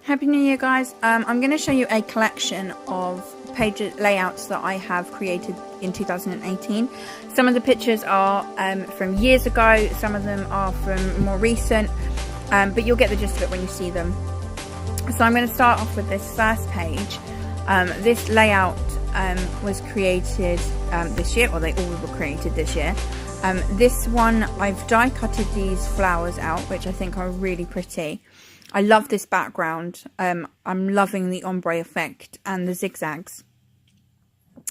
Happy New Year, guys. I'm going to show you a collection of page layouts that I have created in 2018. Some of the pictures are from years ago, some of them are from more recent, but you'll get the gist of it when you see them. So I'm going to start off with this first page. This layout was created this year, or they all were created this year. This one, I've die cutted these flowers out, which I think are really pretty. I love this background. I'm loving the ombre effect and the zigzags.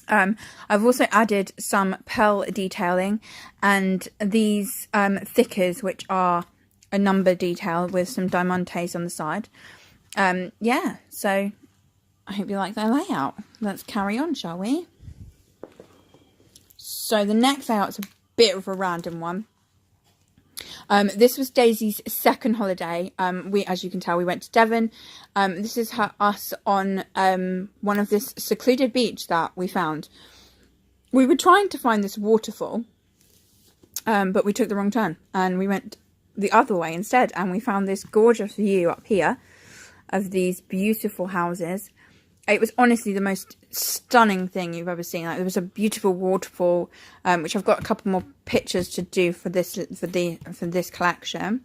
I've also added some pearl detailing and these thickers, which are a number detail with some diamantes on the side. Yeah, so I hope you like that layout. Let's carry on, shall we? So the next layout's a bit of a random one. This was Daisy's second holiday. As you can tell, we went to Devon. This is us on one of this secluded beach that we found. We were trying to find this waterfall, but we took the wrong turn and we went the other way instead, and we found this gorgeous view up here of these beautiful houses. It was honestly the most stunning thing you've ever seen. Like, there was a beautiful waterfall, which I've got a couple more pictures to do for this collection.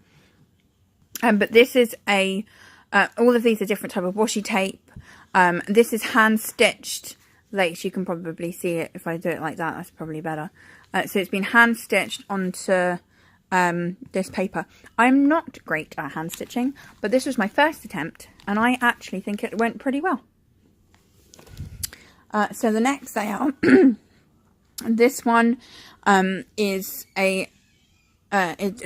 But this is all of these are different type of washi tape. This is hand stitched lace. You can probably see it if I do it like that. That's probably better. So it's been hand stitched onto this paper. I'm not great at hand stitching, but this was my first attempt, and I actually think it went pretty well. So the next layout, this one is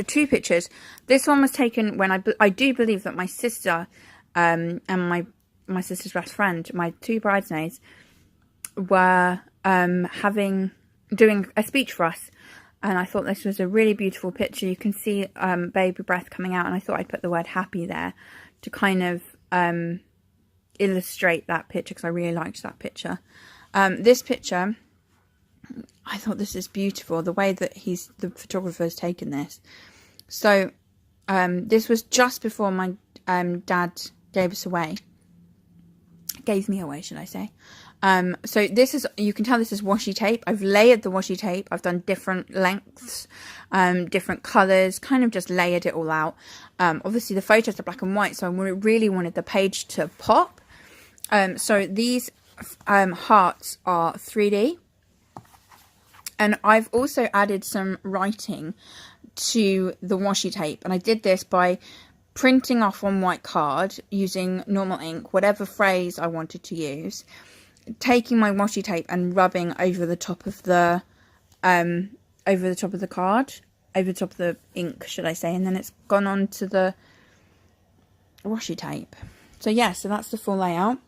two pictures. This one was taken when I do believe that my sister and my sister's best friend, my two bridesmaids, were doing a speech for us, and I thought this was a really beautiful picture. You can see baby breath coming out, and I thought I'd put the word happy there to kind of illustrate that picture, because I really liked that picture. This picture, I thought this is beautiful, the way that the photographer has taken this. So this was just before my dad gave me away, should I say. So this is, you can tell this is washi tape. I've layered the washi tape. I've done different lengths, different colours, kind of just layered it all out. Obviously the photos are black and white, so I really wanted the page to pop. So these hearts are 3D, and I've also added some writing to the washi tape, and I did this by printing off on white card using normal ink, whatever phrase I wanted to use, taking my washi tape and rubbing over the top of the card, over the top of the ink, should I say, and then it's gone on to the washi tape. So yeah, so that's the full layout.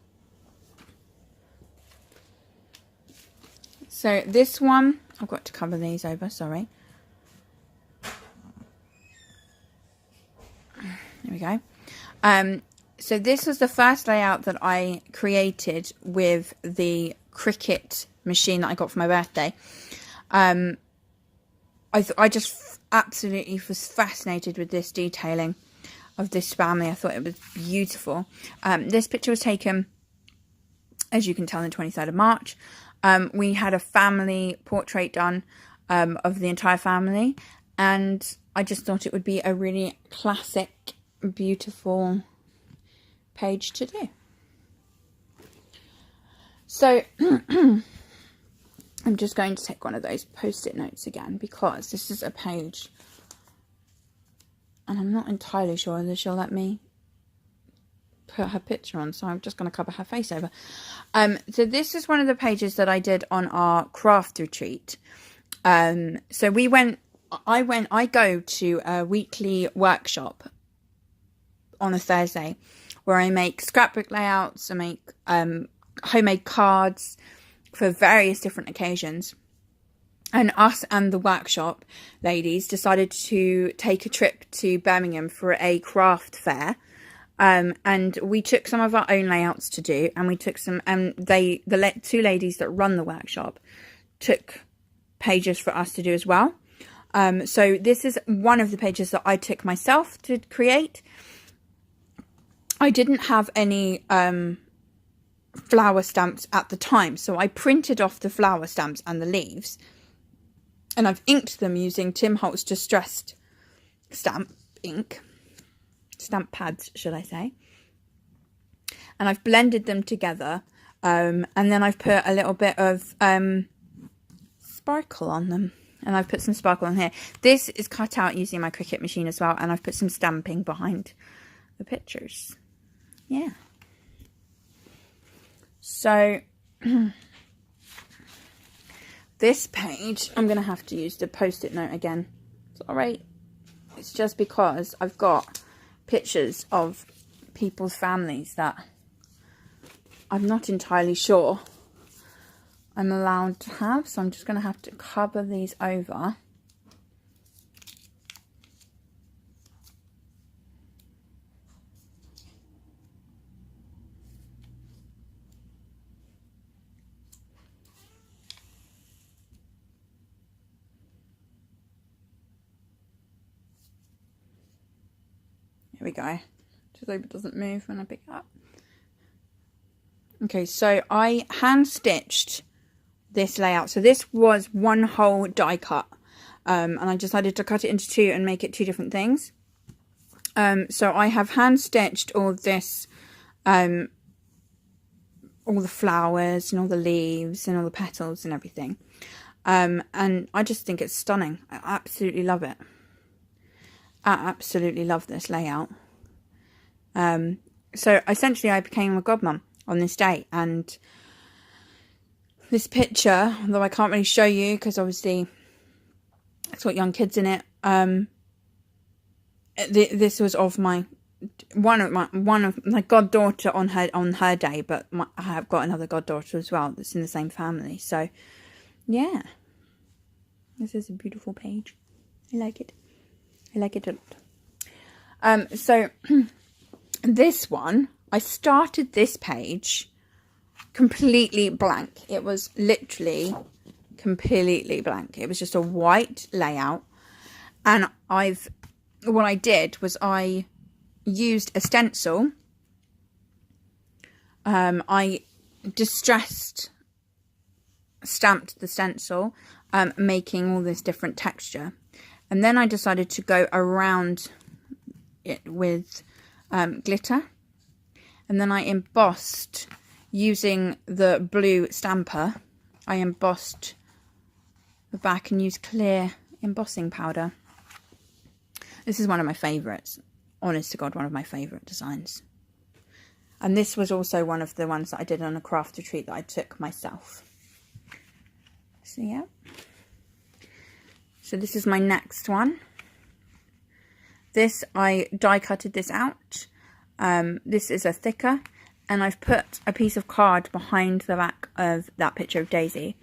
So this one, I've got to cover these over, sorry. There we go. So this was the first layout that I created with the Cricut machine that I got for my birthday. I just absolutely was fascinated with this detailing of this family. I thought it was beautiful. This picture was taken, as you can tell, on the 23rd of March. We had a family portrait done of the entire family, and I just thought it would be a really classic, beautiful page to do. So I'm just going to take one of those post-it notes again, because this is a page and I'm not entirely sure whether she'll let me put her picture on, so I'm just going to cover her face over. So this is one of the pages that I did on our craft retreat. So I go to a weekly workshop on a Thursday where I make scrapbook layouts, I make homemade cards for various different occasions. And us and the workshop ladies decided to take a trip to Birmingham for a craft fair. And we took some of our own layouts to do, and we took some, and the two ladies that run the workshop took pages for us to do as well. So this is one of the pages that I took myself to create. I didn't have any flower stamps at the time, so I printed off the flower stamps and the leaves, and I've inked them using Tim Holtz Distressed stamp ink, stamp pads should I say, and I've blended them together, and then I've put a little bit of sparkle on them, and I've put some sparkle on here. This is cut out using my Cricut machine as well, and I've put some stamping behind the pictures. Yeah. So this page, I'm going to have to use the post-it note again. It's alright. It's just because I've got pictures of people's families that I'm not entirely sure I'm allowed to have. So I'm just going to have to cover these over. Here we go. Just hope it doesn't move when I pick it up. Okay, so I hand stitched this layout. So this was one whole die cut. And I decided to cut it into two and make it two different things. So I have hand stitched all this, all the flowers and all the leaves and all the petals and everything. And I just think it's stunning. I absolutely love it. I absolutely love this layout. So essentially I became a godmum on this day, and this picture, although I can't really show you because obviously it's got young kids in it, this was of one of my goddaughter on her day, but I have got another goddaughter as well that's in the same family. So yeah, this is a beautiful page. I like it. I like it a lot. So this one, I started this page completely blank. It was literally completely blank. It was just a white layout, and what I did was I used a stencil. I stamped the stencil, making all this different texture. And then I decided to go around it with glitter. And then I embossed, using the blue stamper, I embossed the back and used clear embossing powder. This is one of my favourites. Honest to God, one of my favourite designs. And this was also one of the ones that I did on a craft retreat that I took myself. So yeah. So this is my next one. This, I die cutted this out. This is a thicker, and I've put a piece of card behind the back of that picture of Daisy.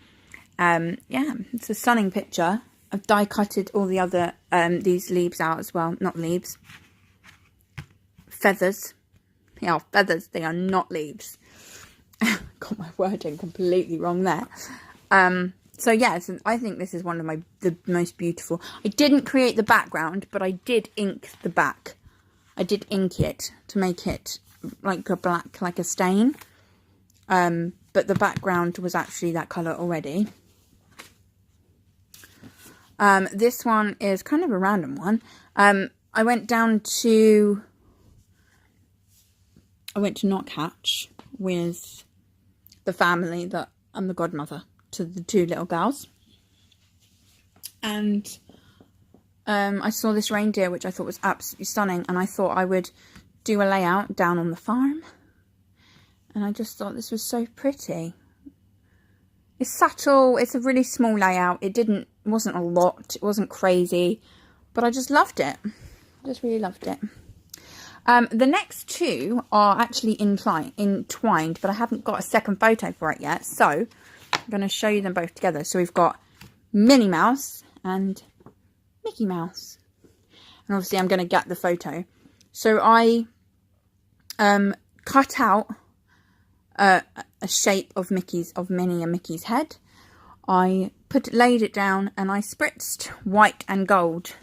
Yeah, it's a stunning picture. I've die cutted all the other, these leaves out as well. Not leaves. Feathers. Yeah, feathers. They are not leaves. Got my wording completely wrong there. So yeah, so I think this is one of the most beautiful. I didn't create the background, but I did ink the back. I did ink it to make it like a black, like a stain. But the background was actually that colour already. This one is kind of a random one. I went to Knockhatch with the family that I'm the godmother to the two little girls, and I saw this reindeer which I thought was absolutely stunning, and I thought I would do a layout down on the farm, and I just thought this was so pretty. It's subtle, it's a really small layout, it wasn't a lot, it wasn't crazy, but I just loved it. I just really loved it. The next two are actually entwined, but I haven't got a second photo for it yet, so I'm going to show you them both together. So we've got Minnie Mouse and Mickey Mouse. And obviously I'm going to get the photo. So I cut out a shape of Minnie and Mickey's head. I laid it down, and I spritzed white and gold.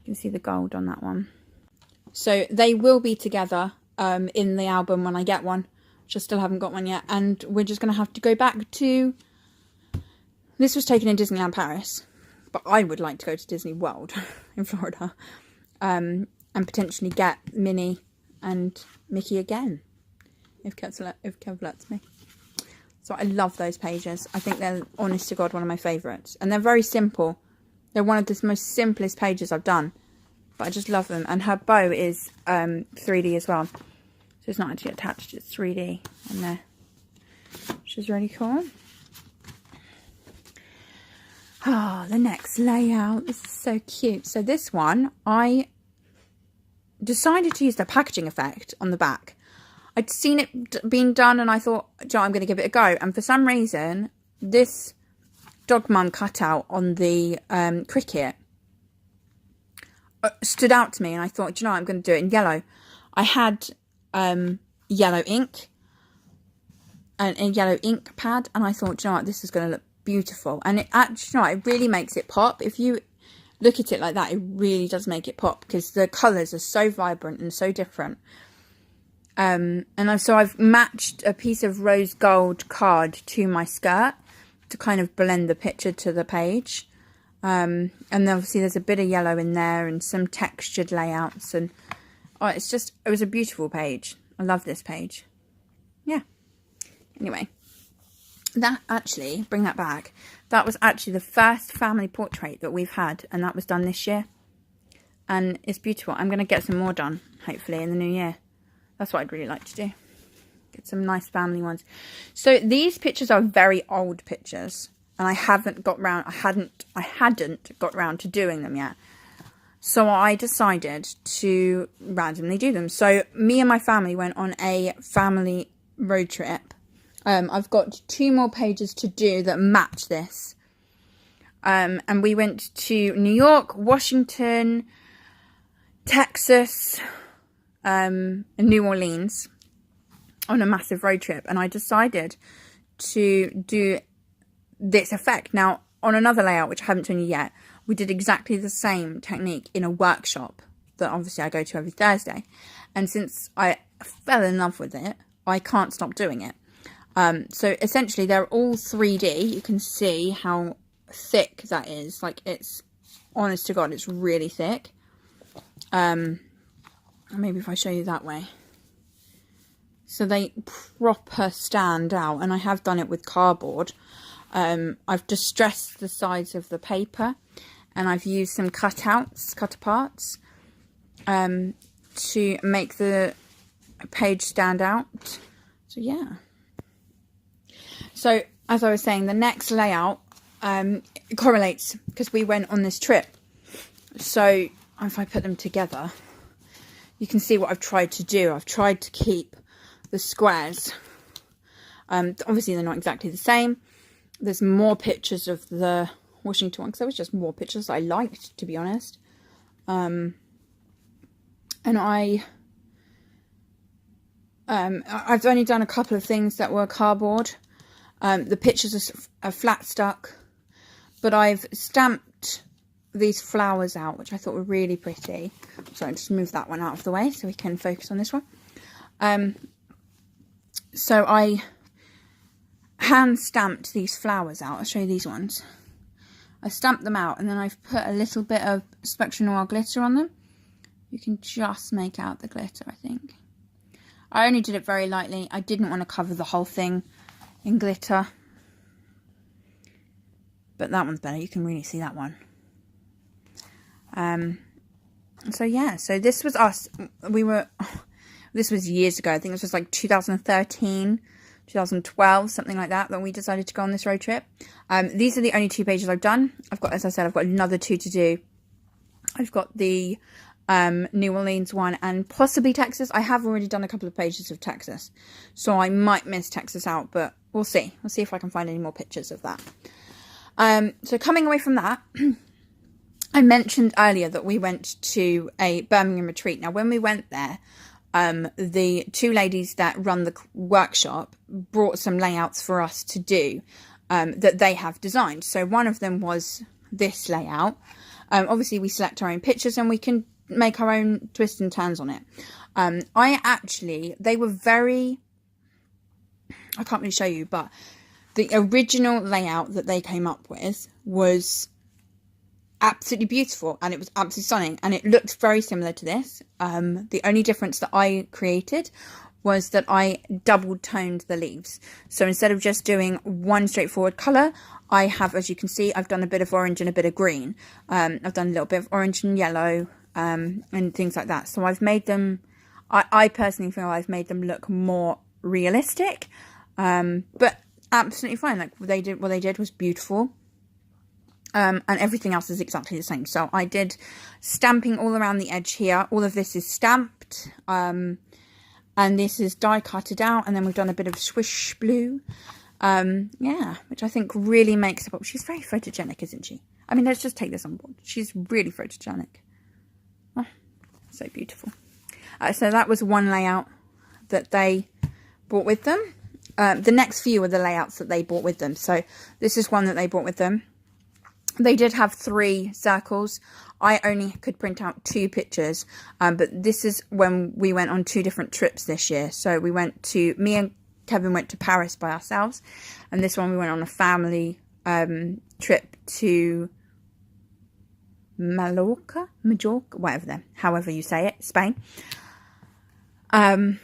You can see the gold on that one. So they will be together in the album when I get one, which I still haven't got one yet. And we're just going to have to go back to... This was taken in Disneyland Paris, but I would like to go to Disney World in Florida, and potentially get Minnie and Mickey again, if Kev lets me. So I love those pages. I think they're, honest to God, one of my favourites. And they're very simple. They're one of the most simplest pages I've done. But I just love them. And her bow is 3D as well. So it's not actually attached, it's 3D on there. Which is really cool. Ah, the next layout. This is so cute. So this one, I decided to use the packaging effect on the back. I'd seen it being done and I thought, I'm going to give it a go. And for some reason, this dog mum cutout on the cricket stood out to me. And I thought, I'm going to do it in yellow. I had yellow ink and a yellow ink pad. And I thought, this is going to look beautiful. And it actually, it really makes it pop. If you look at it like that, it really does make it pop. Because the colours are so vibrant and so different. So I've matched a piece of rose gold card to my skirt to kind of blend the picture to the page. And then obviously there's a bit of yellow in there and some textured layouts. And it was a beautiful page. I love this page. Yeah. Anyway, bring that back. That was actually the first family portrait that we've had. And that was done this year. And it's beautiful. I'm going to get some more done, hopefully, in the new year. That's what I'd really like to do. Get some nice family ones. So these pictures are very old pictures. And I hadn't got round to doing them yet. So I decided to randomly do them. So me and my family went on a family road trip. I've got 2 more pages to do that match this. And we went to New York, Washington, Texas, in New Orleans on a massive road trip, and I decided to do this effect. Now, on another layout, which I haven't shown you yet, we did exactly the same technique in a workshop that obviously I go to every Thursday, and since I fell in love with it, I can't stop doing it. So essentially they're all 3D. You can see how thick that is. Like, it's, honest to God, it's really thick. Maybe if I show you that way. So they proper stand out. And I have done it with cardboard. I've distressed the sides of the paper. And I've used some cut aparts. To make the page stand out. So yeah. So as I was saying, the next layout correlates because we went on this trip. So if I put them together, you can see what I've tried to do. I've tried to keep the squares. Obviously, they're not exactly the same. There's more pictures of the Washington one because there was just more pictures I liked, to be honest. And I've only done a couple of things that were cardboard. The pictures are flat stuck, but I've stamped these flowers out, which I thought were really pretty. So I just move that one out of the way so we can focus on this one. So I hand stamped these flowers out. I'll show you these ones. I stamped them out and then I've put a little bit of Spectrum Noir glitter on them. You can just make out the glitter, I think. I only did it very lightly. I didn't want to cover the whole thing in glitter. But that one's better. You can really see that one. So yeah, so this was us. This was years ago. I think this was like 2013, 2012, something like that, when we decided to go on this road trip. These are the only 2 pages I've done. I've got, as I said, I've got another 2 to do. I've got the New Orleans one and possibly Texas. I have already done a couple of pages of Texas, so I might miss Texas out, but we'll see. We'll see if I can find any more pictures of that. So coming away from that, I mentioned earlier that we went to a Birmingham retreat. Now, when we went there, the 2 ladies that run the workshop brought some layouts for us to do that they have designed. So one of them was this layout. Obviously, we select our own pictures and we can make our own twists and turns on it. They were very, I can't really show you, but the original layout that they came up with was absolutely beautiful, and it was absolutely stunning, and it looked very similar to this. The only difference that I created was that I double toned the leaves. So instead of just doing one straightforward colour, I have, as you can see, I've done a bit of orange and a bit of green. I've done a little bit of orange and yellow, and things like that. So I've made them, I personally feel I've made them look more realistic, but absolutely fine. Like what they did was beautiful. And everything else is exactly the same. So I did stamping all around the edge here. All of this is stamped. And this is die cutted out, and then we've done a bit of swish blue. Yeah, which I think really makes it up. She's very photogenic, isn't she? I mean, let's just take this on board. She's really photogenic. Oh, so beautiful. So that was one layout that they brought with them. The next few are the layouts that they brought with them. So this is one that they brought with them. They did have 3 circles. I only could print out 2 pictures, but this is when we went on 2 different trips this year. So me and Kevin went to Paris by ourselves, and this one we went on a family trip to Majorca, whatever however you say it, Spain. And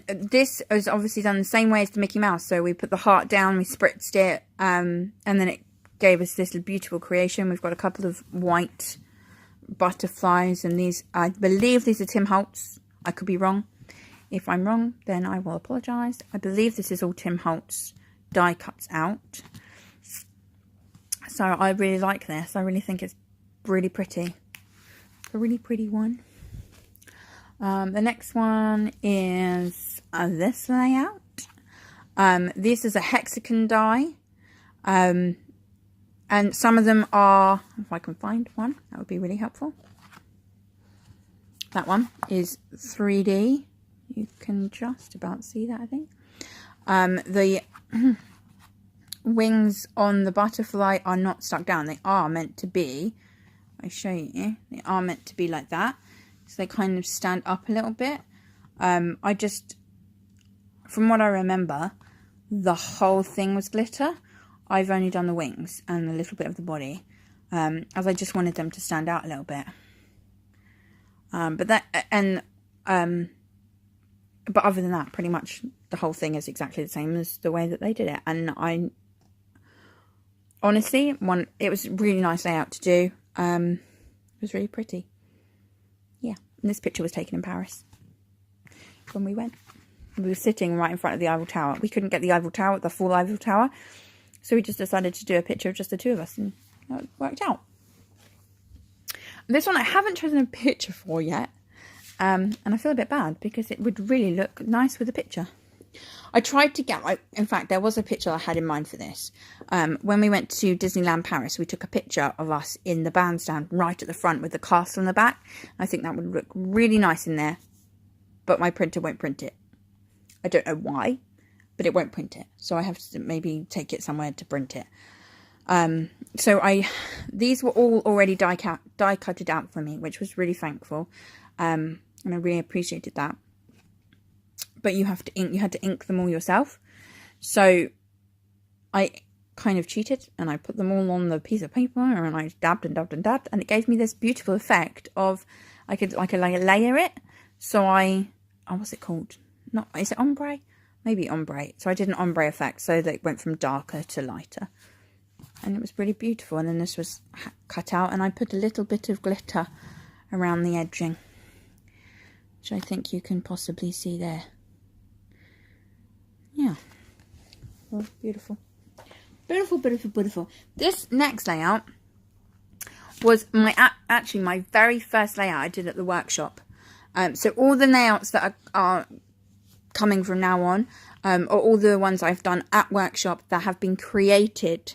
this is obviously done the same way as the Mickey Mouse. So we put the heart down, we spritzed it, and then it gave us this beautiful creation. We've got a couple of white butterflies, and these, I believe these are Tim Holtz. I could be wrong. If I'm wrong, then I will apologise. I believe this is all Tim Holtz die cuts out. So I really like this. I really think it's really pretty. A really pretty one. The next one is this layout. This is a hexagon die. And some of them are, if I can find one, that would be really helpful. That one is 3D. You can just about see that, I think. The wings on the butterfly are not stuck down. They are meant to be, I show you, they are meant to be like that. So they kind of stand up a little bit. From what I remember, the whole thing was glitter. I've only done the wings and a little bit of the body, as I just wanted them to stand out a little bit. But other than that, pretty much the whole thing is exactly the same as the way that they did it. And honestly, it was a really nice layout to do. It was really pretty. Yeah, and this picture was taken in Paris when we went. We were sitting right in front of the Eiffel Tower. We couldn't get the full Eiffel Tower. So we just decided to do a picture of just the 2 of us, and it worked out. This one I haven't chosen a picture for yet, and I feel a bit bad because it would really look nice with a picture. I tried to get, in fact, there was a picture I had in mind for this. When we went to Disneyland Paris, we took a picture of us in the bandstand right at the front with the castle in the back. I think that would look really nice in there, but my printer won't print it. I don't know why, but it won't print it. So I have to maybe take it somewhere to print it. These were all already die cutted out for me, which was really thankful. And I really appreciated that. But you had to ink them all yourself. So I kind of cheated, and I put them all on the piece of paper, and I dabbed and dabbed and dabbed, and it gave me this beautiful effect of, I could layer it. So what's it called? Is it ombre? Maybe ombre. So I did an ombre effect, so that it went from darker to lighter. And it was really beautiful. And then this was cut out, and I put a little bit of glitter around the edging, which I think you can possibly see there. Yeah. Oh, beautiful. Beautiful, beautiful, beautiful. This next layout was actually my very first layout I did at the workshop. So all the layouts that are coming from now on, are all the ones I've done at workshop that have been created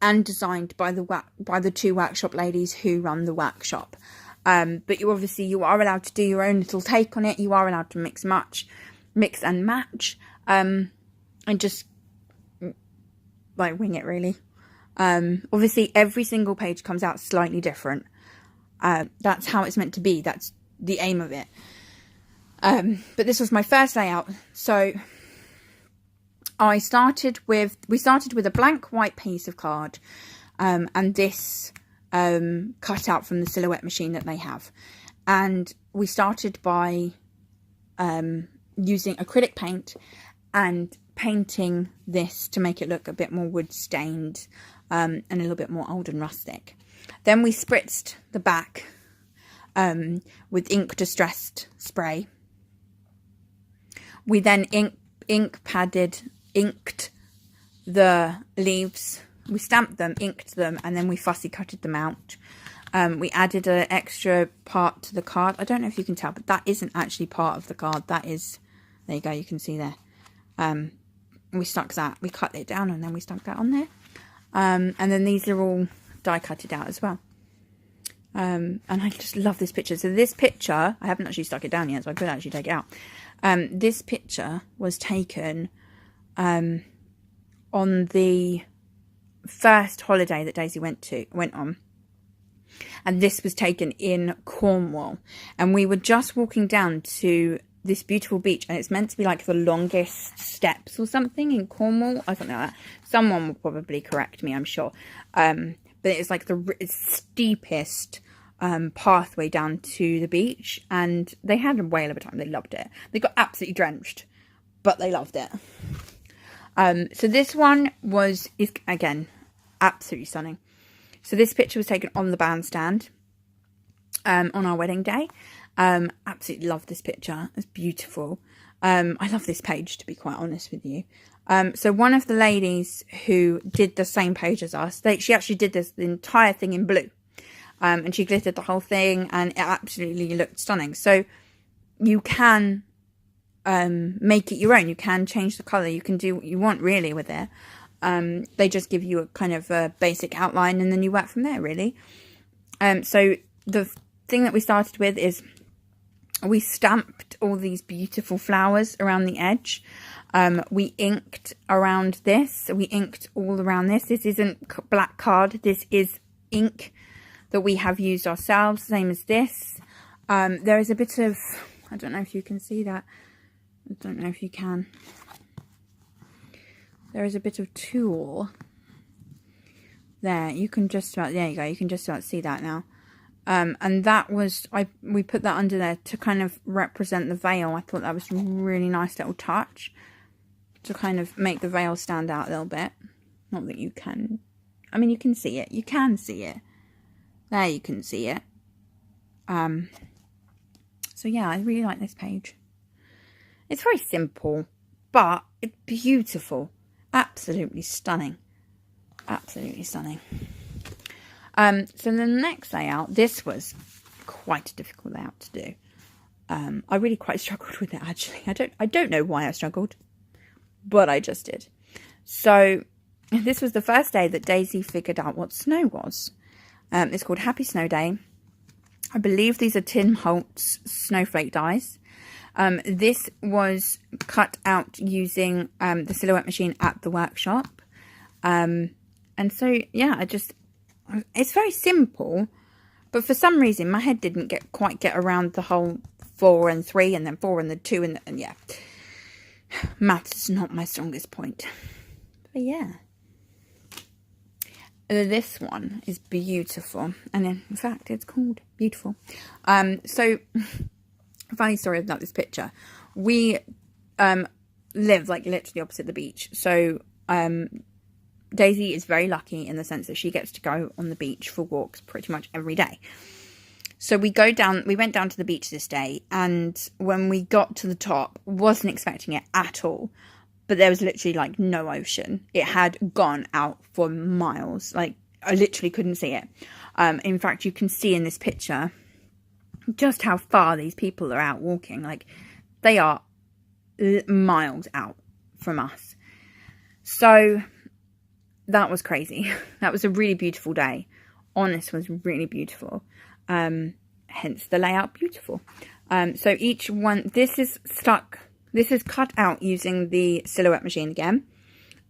and designed by the 2 workshop ladies who run the workshop. But you are allowed to do your own little take on it. You are allowed to mix and match, and just like wing it, really. Obviously every single page comes out slightly different. That's how it's meant to be. That's the aim of it. But this was my first layout. So we started with a blank white piece of card, and this cut out from the silhouette machine that they have. And we started by using acrylic paint and painting this to make it look a bit more wood stained, and a little bit more old and rustic. Then we spritzed the back with ink distressed spray. We then inked the leaves. We stamped them, inked them, and then we fussy cutted them out. We added an extra part to the card. I don't know if you can tell, but that isn't actually part of the card. That is, there you go, you can see there. We stuck that, we cut it down, and then we stuck that on there. And then these are all die cutted out as well. And I just love this picture. So this picture, I haven't actually stuck it down yet, so I could actually take it out. This picture was taken on the first holiday that Daisy went on. And this was taken in Cornwall. And we were just walking down to this beautiful beach, and it's meant to be like the longest steps or something in Cornwall, or something like that. Someone will probably correct me, I'm sure. But it's like the steepest pathway down to the beach, and they had a whale of a time. They loved it. They got absolutely drenched, but they loved it. So this one is again absolutely stunning. So this picture was taken on the bandstand on our wedding day. Absolutely love this picture. It's beautiful. I love this page, to be quite honest with you. So one of the ladies who did the same page as us, she actually did the entire thing in blue. And she glittered the whole thing, and it absolutely looked stunning. So you can make it your own. You can change the colour. You can do what you want really with it. They just give you a kind of a basic outline, and then you work from there really. So the thing that we started with is we stamped all these beautiful flowers around the edge. We inked around this. We inked all around this. This isn't black card. This is ink that we have used ourselves, same as this. There is a bit of, I don't know if you can see that. I don't know if you can. There is a bit of tulle there. You can just about, there you go. You can just about see that now. And that was, we put that under there to kind of represent the veil. I thought that was a really nice little touch to kind of make the veil stand out a little bit. Not that you can, I mean, you can see it. You can see it. There you can see it. So yeah, I really like this page. It's very simple, but it's beautiful. Absolutely stunning. Absolutely stunning. So the next layout, this was quite a difficult layout to do. I really quite struggled with it actually. I don't know why I struggled, but I just did. So this was the first day that Daisy figured out what snow was. It's called Happy Snow Day. I believe these are Tim Holtz snowflake dies. This was cut out using the silhouette machine at the workshop. And so, yeah, it's very simple. But for some reason, my head didn't quite get around the whole 4 and 3 and then 4 and the 2. And yeah, maths is not my strongest point. But yeah. This one is beautiful, and in fact it's called Beautiful. So funny story about this picture. We live like literally opposite the beach, so Daisy is very lucky in the sense that she gets to go on the beach for walks pretty much every day. So we went down to the beach this day, and when we got to the top, wasn't expecting it at all. But there was literally like no ocean. It had gone out for miles. Like I literally couldn't see it. In fact, you can see in this picture just how far these people are out walking. Like they are miles out from us. So that was crazy. That was a really beautiful day. Honest was really beautiful. Hence the layout beautiful. So each one, this is cut out using the silhouette machine again.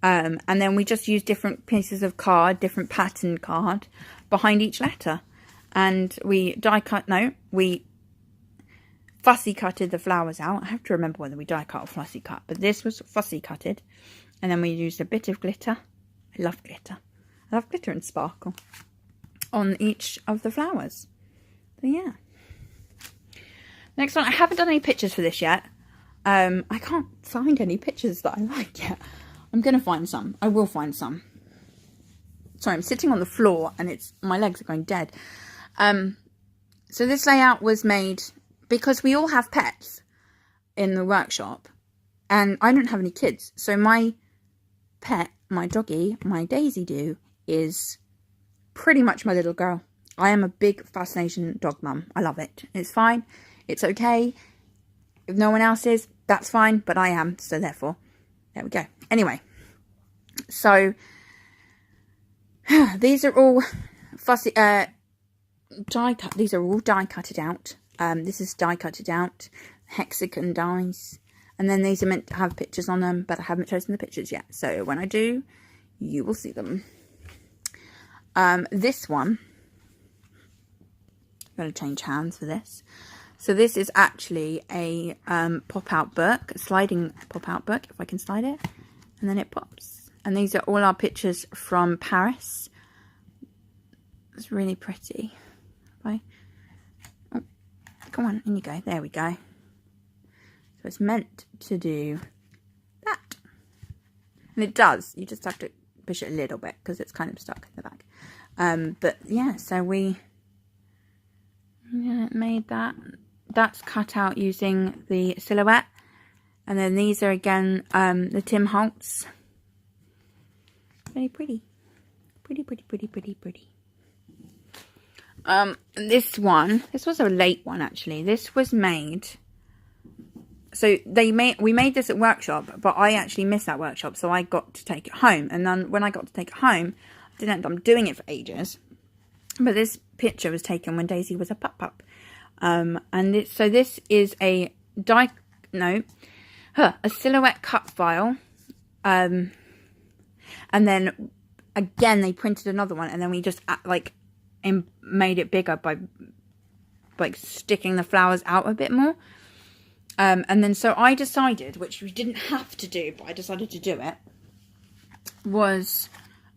And then we just use different pieces of card, different pattern card behind each letter. And we fussy cutted the flowers out. I have to remember whether we die cut or fussy cut, but this was fussy cutted. And then we used a bit of glitter. I love glitter. I love glitter and sparkle on each of the flowers. So yeah. Next one, I haven't done any pictures for this yet. I can't find any pictures that I like yet. I'm going to find some. I will find some. Sorry, I'm sitting on the floor and my legs are going dead. So this layout was made because we all have pets in the workshop and I don't have any kids. So my pet, my doggy, my Daisy Doo is pretty much my little girl. I am a big fascination dog mum. I love it. It's fine. It's okay. If no one else is, that's fine. But I am. So therefore, there we go. Anyway. So, these are all fussy, die cut. These are all die cutted out. This is die cutted out. Hexagon dies. And then these are meant to have pictures on them. But I haven't chosen the pictures yet. So when I do, you will see them. This one, I'm going to change hands for this. So this is actually a pop-out book, a sliding pop-out book, if I can slide it. And then it pops. And these are all our pictures from Paris. It's really pretty. Right. Oh, come on, in you go. There we go. So it's meant to do that. And it does. You just have to push it a little bit because it's kind of stuck in the back. But yeah, so we made that. That's cut out using the silhouette. And then these are again the Tim Holtz. Very pretty. Pretty, pretty, pretty, pretty, pretty. This one, this was a late one actually. This was made, so we made this at workshop, but I actually missed that workshop, so I got to take it home. And then when I got to take it home, I didn't end up doing it for ages. But this picture was taken when Daisy was a pup. So this is a silhouette cut file. And then again they printed another one, and then we just made it bigger by sticking the flowers out a bit more. And then so I decided, which we didn't have to do, but I decided to do it, was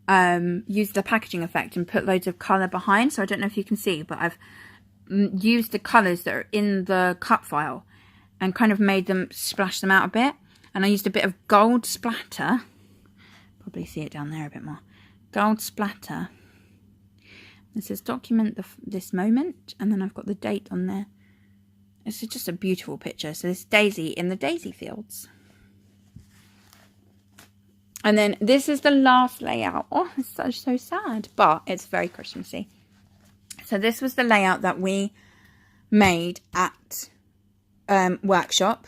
use the packaging effect and put loads of colour behind. So I don't know if you can see, but I've used the colours that are in the cut file and kind of made them splash them out a bit. And I used a bit of gold splatter. Probably see it down there a bit more. Gold splatter. It says document this moment, and then I've got the date on there. It's just a beautiful picture. So this is Daisy in the daisy fields. And then this is the last layout. Oh, it's so sad, but it's very Christmassy. So this was the layout that we made at workshop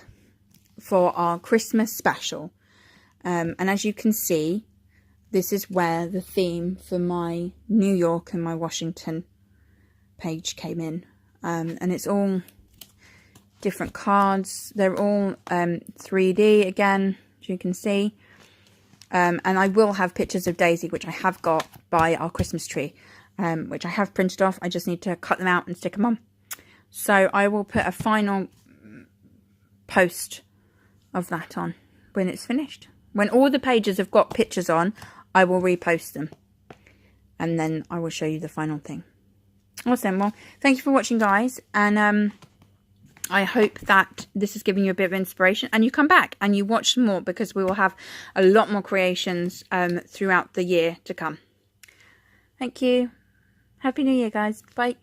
for our Christmas special. And as you can see, this is where the theme for my New York and my Washington page came in. And it's all different cards. They're all 3D again, as you can see. And I will have pictures of Daisy, which I have got by our Christmas tree, which I have printed off. I just need to cut them out and stick them on. So I will put a final post of that on when it's finished. When all the pages have got pictures on, I will repost them. And then I will show you the final thing. Awesome. Well, thank you for watching, guys. And I hope that this has given you a bit of inspiration. And you come back and you watch some more, because we will have a lot more creations throughout the year to come. Thank you. Happy New Year, guys. Bye.